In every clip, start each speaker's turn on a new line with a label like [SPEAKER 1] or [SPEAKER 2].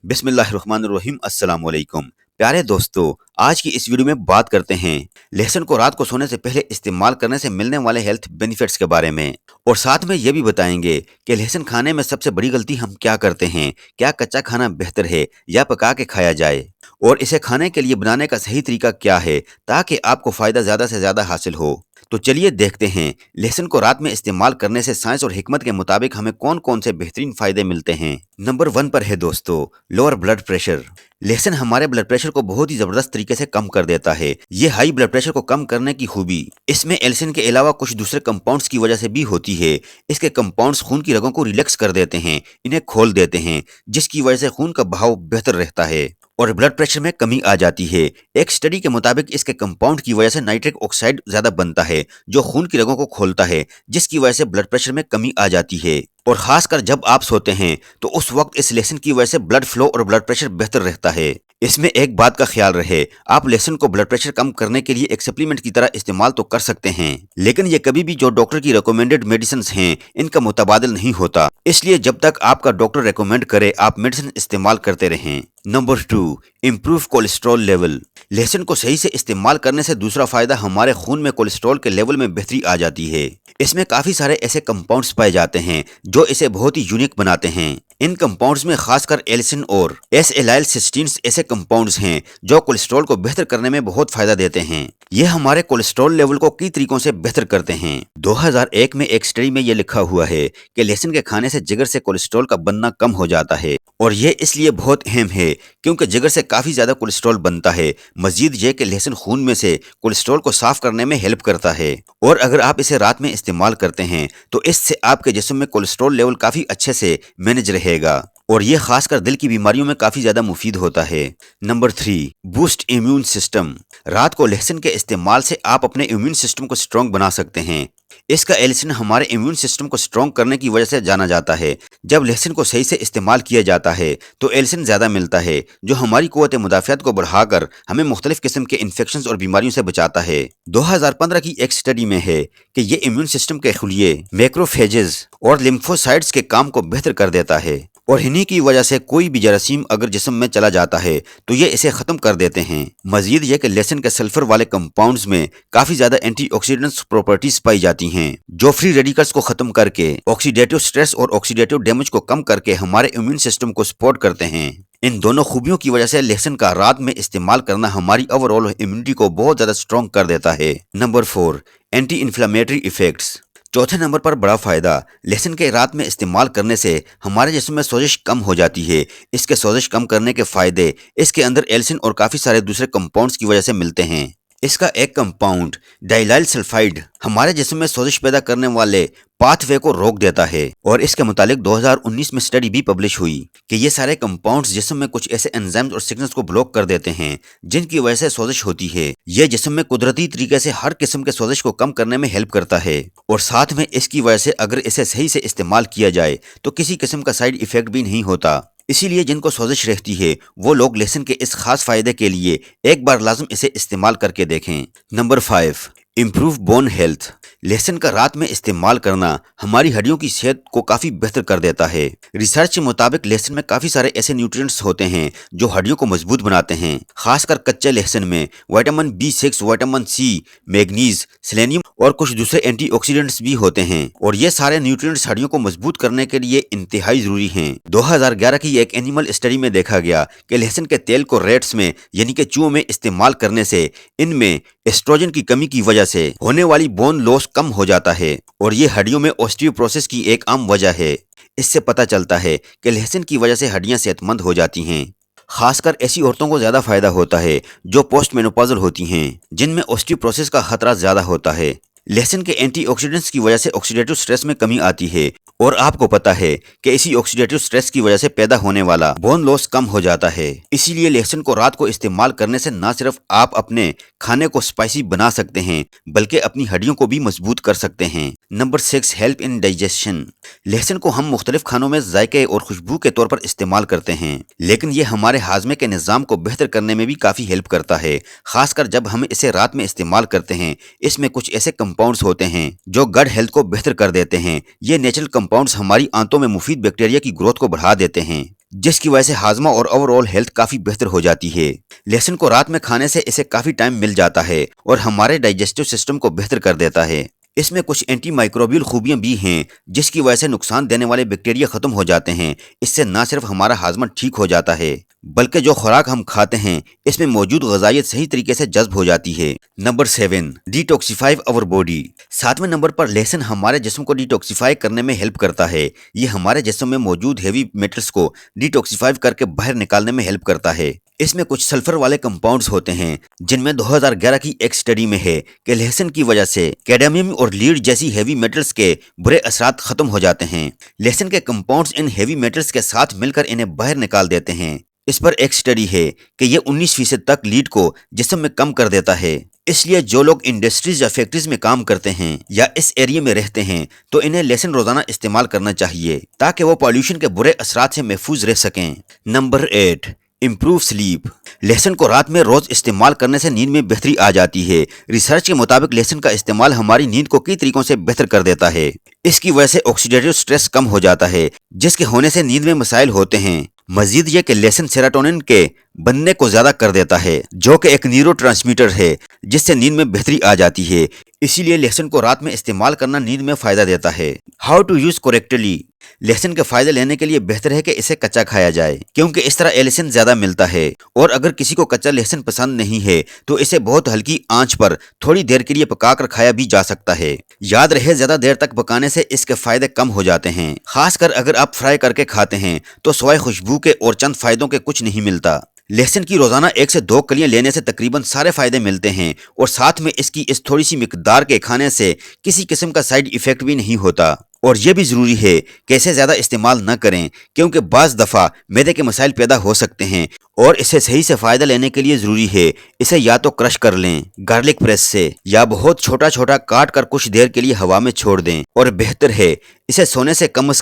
[SPEAKER 1] बिस्मिल्लाहिर्रहमानिर्रहीम अस्सलाम वालेकुम। प्यारे दोस्तों, आज की इस वीडियो में बात करते हैं लहसुन को रात को सोने से पहले इस्तेमाल करने से मिलने वाले हेल्थ बेनिफिट्स के बारे में, और साथ में ये भी बताएंगे कि लहसुन खाने में सबसे बड़ी गलती हम क्या करते हैं। क्या कच्चा खाना बेहतर है या पका के खाया जाए, और इसे खाने के लिए बनाने का सही तरीका क्या है ताकि आपको फ़ायदा ज़्यादा से ज़्यादा हासिल हो। तो चलिए देखते हैं लहसुन को रात में इस्तेमाल करने से साइंस और हिकमत के मुताबिक हमें कौन कौन से बेहतरीन फ़ायदे मिलते हैं। नंबर 1 पर है दोस्तों, लोअर ब्लड प्रेशर। लहसुन हमारे ब्लड प्रेशर को बहुत ही ज़बरदस्त तरीके से कम कर देता है। ये हाई ब्लड प्रेशर को कम करने की खूबी इसमें एल्सिन के अलावा कुछ दूसरे कंपाउंड्स की वजह से भी होती है। इसके कंपाउंड्स खून की रगों को रिलैक्स कर देते हैं, इन्हें खोल देते हैं, जिसकी वजह से खून का बहाव बेहतर रहता है और ब्लड प्रेशर में कमी आ जाती है। एक स्टडी के मुताबिक इसके कंपाउंड की वजह से नाइट्रिक ऑक्साइड ज्यादा बनता है, जो खून की रगों को खोलता है, जिसकी वजह से ब्लड प्रेशर में कमी आ जाती है। और खासकर जब आप सोते हैं तो उस वक्त इस लहसुन की वजह से ब्लड फ्लो और ब्लड प्रेशर बेहतर रहता है। इसमें एक बात का ख्याल रहे, आप लहसुन को ब्लड प्रेशर कम करने के लिए एक सप्लीमेंट की तरह इस्तेमाल तो कर सकते हैं, लेकिन ये कभी भी जो डॉक्टर की रिकमेंडेड मेडिसिन हैं इनका मुतबादिल नहीं होता। इसलिए जब तक आपका डॉक्टर रिकमेंड करे आप मेडिसिन इस्तेमाल करते रहें। Number 2, improve cholesterol level. लहसुन को सही से इस्तेमाल करने से दूसरा फायदा हमारे खून में कोलेस्ट्रॉल के लेवल में बेहतरी आ जाती है। इसमें काफी सारे ऐसे कंपाउंड्स पाए जाते हैं जो इसे बहुत ही यूनिक बनाते हैं। इन कंपाउंड्स में खासकर एल्सिन और एस-एलाइल सिस्टीन्स ऐसे कंपाउंड्स हैं जो कोलेस्ट्रॉल को बेहतर करने में बहुत फायदा देते हैं। ये हमारे कोलेस्ट्रॉल लेवल को कई तरीकों से बेहतर करते हैं। 2001 में एक स्टडी में ये लिखा हुआ है कि लहसुन के खाने से जिगर से कोलेस्ट्रॉल का बनना कम हो जाता है, और ये इसलिए बहुत अहम है क्योंकि जिगर से काफी ज्यादा कोलेस्ट्रॉल बनता है। मजीद ये कि लहसुन खून में से कोलेस्ट्रॉल को साफ करने में हेल्प करता है, और अगर आप इसे रात में इस्तेमाल करते हैं तो इससे आपके जिस्म में कोलेस्ट्रॉल लेवल काफी अच्छे से मैनेज रहेगा, और ये खासकर दिल की बीमारियों में काफी ज्यादा मुफीद होता है। Number 3, boost immune system. रात को लहसुन के इस्तेमाल से आप अपने इम्यून सिस्टम को स्ट्रॉन्ग बना सकते हैं। इसका एल्सिन हमारे इम्यून सिस्टम को स्ट्रॉन्ग करने की वजह से जाना जाता है। जब लहसुन को सही से इस्तेमाल किया जाता है तो एल्सिन ज्यादा मिलता है, जो हमारी कुव्वत मुदाफ़ियत को बढ़ाकर हमें मुख्तलिफ किस्म के इन्फेक्शन और बीमारियों से बचाता है। 2015 की एक स्टडी में है कि ये इम्यून सिस्टम के खुलिये, मैक्रोफेजेस और लिम्फोसाइट्स के काम को बेहतर कर देता है, और इन्हीं की वजह से कोई भी जरासीम अगर जिस्म में चला जाता है तो ये इसे खत्म कर देते हैं। मजीद ये कि लहसुन के सल्फर वाले कंपाउंड्स में काफी ज्यादा एंटीऑक्सीडेंट्स प्रॉपर्टीज पाई जाती हैं, जो फ्री रेडिकल्स को खत्म करके ऑक्सीडेटिव स्ट्रेस और ऑक्सीडेटिव डैमेज को कम करके हमारे इम्यून सिस्टम को सपोर्ट करते हैं। इन दोनों खूबियों की वजह से लहसुन का रात में इस्तेमाल करना हमारी ओवरऑल इम्यूनिटी को बहुत ज्यादा स्ट्रॉन्ग कर देता है। Number 4, anti inflammatory effects. चौथे नंबर पर बड़ा फायदा, लहसुन के रात में इस्तेमाल करने से हमारे जिस्म में सोजिश कम हो जाती है। इसके सोजिश कम करने के फायदे इसके अंदर एल्सिन और काफी सारे दूसरे कंपाउंड्स की वजह से मिलते हैं। इसका एक कंपाउंड डाइलाइल सल्फाइड हमारे जिस्म में सोजिश पैदा करने वाले पाथवे को रोक देता है, और इसके मुतालिक 2019 में स्टडी भी पब्लिश हुई कि ये सारे कंपाउंड्स जिस्म में कुछ ऐसे एंजाइम्स और सिग्नल्स को ब्लॉक कर देते हैं जिनकी वजह से सोजिश होती है। ये जिस्म में कुदरती तरीके से हर किस्म के सोजिश को कम करने में हेल्प करता है, और साथ में इसकी वजह से अगर इसे सही से इस्तेमाल किया जाए तो किसी किस्म का साइड इफेक्ट भी नहीं होता। इसीलिए जिनको सोजिश रहती है वो लोग लहसुन के इस खास फायदे के लिए एक बार लाजम इसे इस्तेमाल करके देखें। Number 5, improve bone health. लहसुन का रात में इस्तेमाल करना हमारी हड्डियों की सेहत को काफी बेहतर कर देता है। रिसर्च के मुताबिक लहसुन में काफी सारे ऐसे न्यूट्रिएंट्स होते हैं जो हड्डियों को मजबूत बनाते हैं। खासकर कच्चे लहसुन में vitamin B6, vitamin C, manganese, selenium और कुछ दूसरे एंटीऑक्सीडेंट्स भी होते हैं, और ये सारे न्यूट्रिएंट्स हड्डियों को मजबूत करने के लिए इंतहाई जरूरी हैं। 2011 की एक एनिमल स्टडी में देखा गया कि लहसुन के तेल को रेट्स में यानी कि चूहों में इस्तेमाल करने से इनमें एस्ट्रोजन की कमी की वजह से होने वाली बोन लॉस कम हो जाता है, और ये हड्डियों में ऑस्टियोपोरोसिस की एक आम वजह है। इससे पता चलता है कि लहसुन की वजह से हड्डियां सेहतमंद हो जाती हैं। खासकर ऐसी औरतों को ज्यादा फायदा होता है जो पोस्ट मेनोपॉजल होती हैं, जिनमें ऑस्टियोपोरोसिस का खतरा ज्यादा होता है। लहसुन के एंटीऑक्सीडेंट्स की वजह से ऑक्सीडेटिव स्ट्रेस में कमी आती है, और आपको पता है कि इसी ऑक्सीडेटिव स्ट्रेस की वजह से पैदा होने वाला बोन लॉस कम हो जाता है। इसीलिए लहसुन को रात को इस्तेमाल करने से न सिर्फ आप अपने खाने को स्पाइसी बना सकते हैं बल्कि अपनी हड्डियों को भी मजबूत कर सकते हैं। Number 6, help in digestion. लहसुन को हम मुख्तलिफ खानों में जायके और खुशबू के तौर पर इस्तेमाल करते हैं, लेकिन ये हमारे हाजमे के निज़ाम को बेहतर करने में भी काफी हेल्प करता है। खासकर जब हम इसे रात में इस्तेमाल करते हैं, इसमें कुछ ऐसे कंपाउंड्स होते हैं जो गट हेल्थ को बेहतर कर देते हैं। ये नेचुरल कंपाउंड्स हमारी आंतों में मुफीद बैक्टीरिया की ग्रोथ को बढ़ा देते हैं। जिसकी वजह से हाजमा और ओवरऑल हेल्थ काफी बेहतर हो जाती है। लहसुन को रात में खाने से इसे काफी टाइम मिल जाता है और हमारे डाइजेस्टिव सिस्टम को बेहतर कर देता है। इसमें कुछ एंटी माइक्रोबियल खूबियां भी हैं, जिसकी वजह से नुकसान देने वाले बैक्टीरिया खत्म हो जाते हैं। इससे न सिर्फ हमारा हाजमा ठीक हो जाता है, बल्कि जो खुराक हम खाते हैं इसमें मौजूद ग़िज़ाइयत सही तरीके से जज्ब हो जाती है। Number 7, detoxify our body. 7वें नंबर पर लहसुन हमारे जिस्म को डिटॉक्सिफाई करने में हेल्प करता है। ये हमारे जिस्म में मौजूद हेवी मेटल्स को डिटॉक्सिफाई करके बाहर निकालने में हेल्प करता है। इसमें कुछ सल्फर वाले कंपाउंड्स होते हैं, जिनमें 2011 की एक स्टडी में है कि लहसुन की वजह से कैडमियम और लीड जैसी हेवी मेटल्स के बुरे असरात खत्म हो जाते हैं। लहसुन के कंपाउंड्स इन हेवी मेटल्स के साथ मिलकर इन्हें बाहर निकाल देते हैं। इस पर एक स्टडी है कि ये 19% तक लीड को जिस्म में कम कर देता है। इसलिए जो लोग इंडस्ट्रीज या फैक्ट्रीज में काम करते हैं या इस एरिया में रहते हैं, तो इन्हें लहसुन रोजाना इस्तेमाल करना चाहिए ताकि वो पॉल्यूशन के बुरे असरात से महफूज रह सकें। Number 8, improve sleep. लहसुन को रात में रोज इस्तेमाल करने से नींद में बेहतरी आ जाती है। रिसर्च के मुताबिक लहसुन का इस्तेमाल हमारी नींद को कई तरीकों से बेहतर कर देता है। इसकी वजह से ऑक्सीडेटिव स्ट्रेस कम हो जाता है, जिसके होने से नींद में मसाइल होते हैं। मजीद ये कि लहसुन सेरोटोनिन के बनने को ज्यादा कर देता है, जो कि एक न्यूरोट्रांसमीटर है, जिससे नींद में बेहतरी आ जाती है। इसीलिए लहसुन को रात में इस्तेमाल करना नींद में फायदा देता है। How to use correctly. लहसुन के फायदे लेने के लिए बेहतर है कि इसे कच्चा खाया जाए, क्योंकि इस तरह लहसुन ज्यादा मिलता है। और अगर किसी को कच्चा लहसुन पसंद नहीं है, तो इसे बहुत हल्की आंच पर थोड़ी देर के लिए पकाकर खाया भी जा सकता है। याद रहे, ज्यादा देर तक पकाने से इसके फायदे कम हो जाते हैं। खासकर अगर आप फ्राई करके खाते हैं तो सिवाय खुशबू के और चंद फायदों के कुछ नहीं मिलता। लहसुन की रोजाना 1 से 2 कलियां लेने से तकरीबन सारे फायदे मिलते हैं, और साथ में इसकी इस थोड़ी सी मिकदार के खाने से किसी किस्म का साइड इफेक्ट भी नहीं होता। और यह भी जरूरी है कि इसे ज्यादा इस्तेमाल न करें, क्योंकि बाज दफा मैदे के मसाइल पैदा हो सकते हैं। और इसे सही से फायदा लेने के लिए जरूरी है इसे या तो क्रश कर लें गार्लिक प्रेस से, या बहुत छोटा छोटा काट कर कुछ देर के लिए हवा में छोड़ दें। और बेहतर है इसे सोने से कम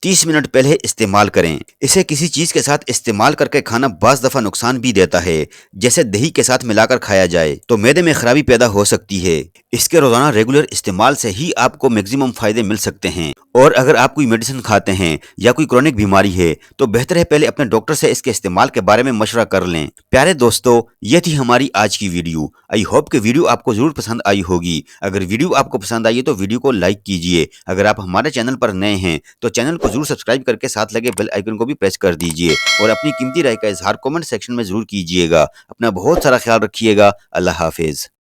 [SPEAKER 1] 30 मिनट पहले इस्तेमाल करें। इसे किसी चीज के साथ इस्तेमाल करके खाना बाज दफा नुकसान भी देता है, जैसे दही के साथ मिलाकर खाया जाए तो मैदे में खराबी पैदा हो सकती है। इसके रोजाना रेगुलर इस्तेमाल से ही आपको मैक्सिमम फायदे मिल सकते हैं। और अगर आप कोई मेडिसिन खाते हैं या कोई क्रोनिक बीमारी है, तो बेहतर है पहले अपने डॉक्टर से इसके इस्तेमाल के बारे में मशवरा कर लें। प्यारे दोस्तों, ये थी हमारी आज की वीडियो। आई होप कि वीडियो आपको जरूर पसंद आई होगी। अगर वीडियो आपको पसंद आई है तो वीडियो को लाइक कीजिए। अगर आप हमारे चैनल पर नए हैं तो चैनल को जरूर सब्सक्राइब करके साथ लगे बेल आइकन को भी प्रेस कर दीजिए, और अपनी कीमती राय का इजहार कमेंट सेक्शन में जरूर कीजिएगा। अपना बहुत सारा ख्याल रखिएगा। अल्लाह हाफिज।